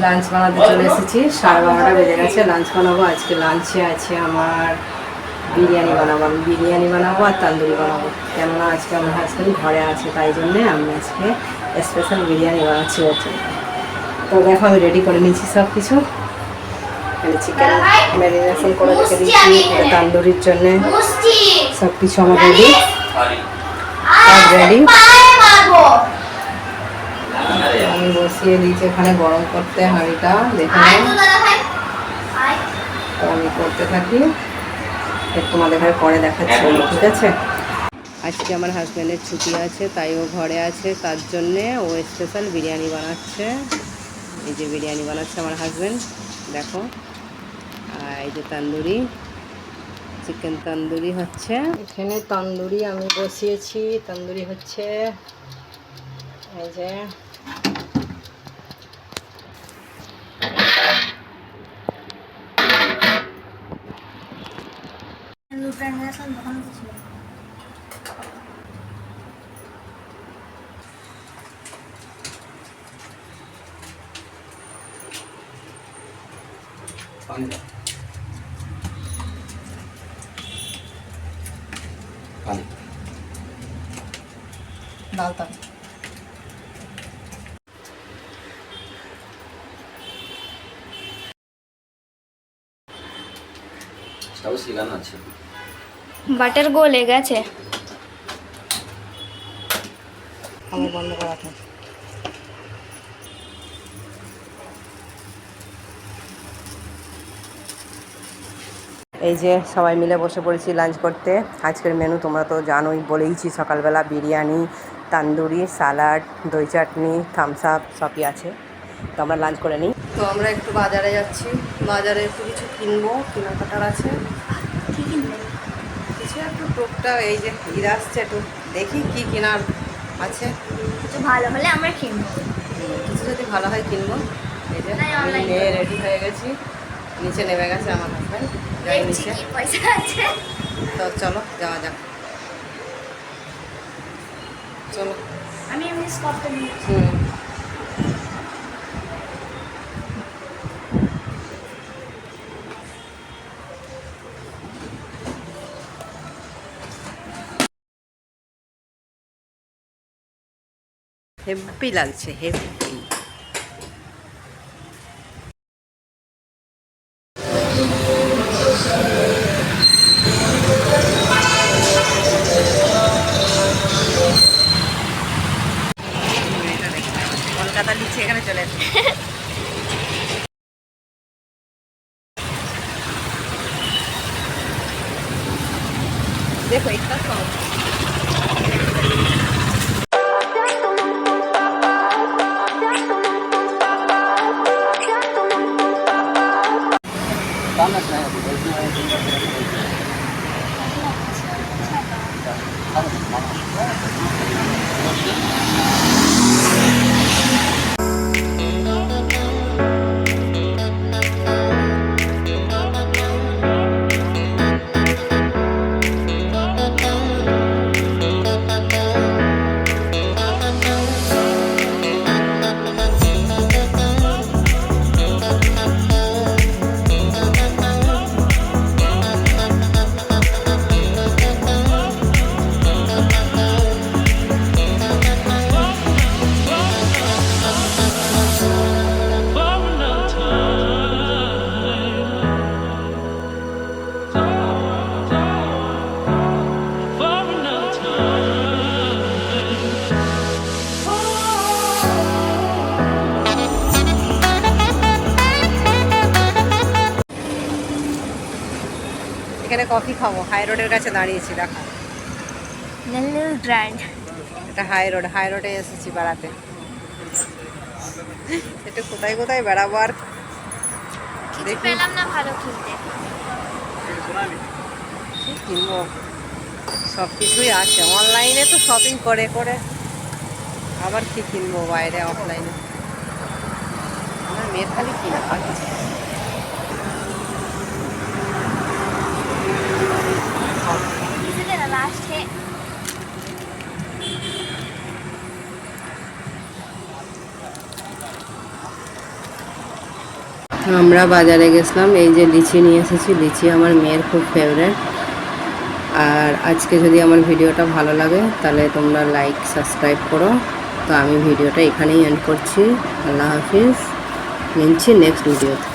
Lunch বানাতে চলে এসেছি। 12:30 বেজে গেছে, লাঞ্চ বানাবো। আজকে লাঞ্চে আছে আমার বিরিয়ানি বানাবো। আমি বিরিয়ানি বানাবো আর তান্দুরি বানাবো, কেননা আজকে আমার হাজব্যান্ড ঘরে আছে, তাই জন্যে আমি আজকে স্পেশাল বিরিয়ানি বানাচ্ছি ওর জন্য। তো দেখো আমি রেডি করে নিচ্ছি সব কিছু। চিকেন ম্যারিনেশন করে রেখে দিচ্ছি তান্দুরির জন্যে। সব কিছু আমার রেডি, সব রেডি। আমি বসিয়ে দিয়েছি এখানে গরম করতে হাঁড়িটা, দেখে তো আমি করতে থাকি, তোমাদের ঘরে পরে দেখাচ্ছি, ঠিক আছে? আজকে আমার হাজব্যান্ডের ছুটি আছে, তাই ও ঘরে আছে, তার জন্যে ও স্পেশাল বিরিয়ানি বানাচ্ছে। এই যে বিরিয়ানি বানাচ্ছে আমার হাজব্যান্ড, দেখো। আর এই যে তান্দুরি, চিকেন তান্দুরি হচ্ছে এখানে। তান্দুরি আমি বসিয়েছি, তান্দুরি হচ্ছে। এই যে ডালটা বাটার গলে গেছে, আমি বন্ধ করা থাক। এই যে সবাই মিলে বসে পড়েছি লাঞ্চ করতে। আজকের মেনু তোমরা তো জানোই, বলেইছি সকালবেলা বিরিয়ানি, তান্দুরি, সালাড, দই চাটনি, থামস আপ সবই আছে। তো আমরা লাঞ্চ করে নিই। তো আমরা একটু বাজারে যাচ্ছি, বাজারে একটু কিছু কিনবো, কেনাকাটার আছে কিছু একটু টুকটাক। এই যে ঈদ আসছে, একটু দেখি কি কেনার আছে। কিছু ভালো হলে আমরা কিনবো, কিছু যদি ভালো হয় কিনবো। এই যে মেয়ে রেডি হয়ে গেছি, নিচে নেমে গেছে আমার হাজব্যান্ড, যাই নিচে। পয়সা আছে তো চলো যাওয়া যাক, চলো। আমি এমনি স্কপটা নিয়েছি। হেভি লাগছে, হেভি। কলকাতার লিচি এখানে চলে আসে। দেখো এটা সব এখানে কফি খাবো। হাই রোডের কাছে দাঁড়িয়েছি, দেখো ব্র্যান্ড। এটা হাই রোড, হাই রোডে এসেছি বেড়াতে। একটু কোথায় কোথায় বেড়াবো, আর দেখি পেলাম না ভালো কিনতে। কি কিনবো, সব কিছুই আছে অনলাইনে, তো শপিং করে করে আবার কি কিনবো বাইরে অফলাইনে। আমার মেয়ের খালি কিনা আর কিছু না। লাস্টে আমরা বাজারে গেছিলাম, এই যে লিচি নিয়ে এসেছি। লিচি আমার মেয়ের খুব ফেভারিট। আর আজকে যদি আমার ভিডিওটা ভালো লাগে তাহলে তোমরা লাইক সাবস্ক্রাইব করো। তো আমি ভিডিওটা এখানেই এন্ড করছি। আল্লাহ হাফিজ, মিলছি নেক্সট ভিডিওতে।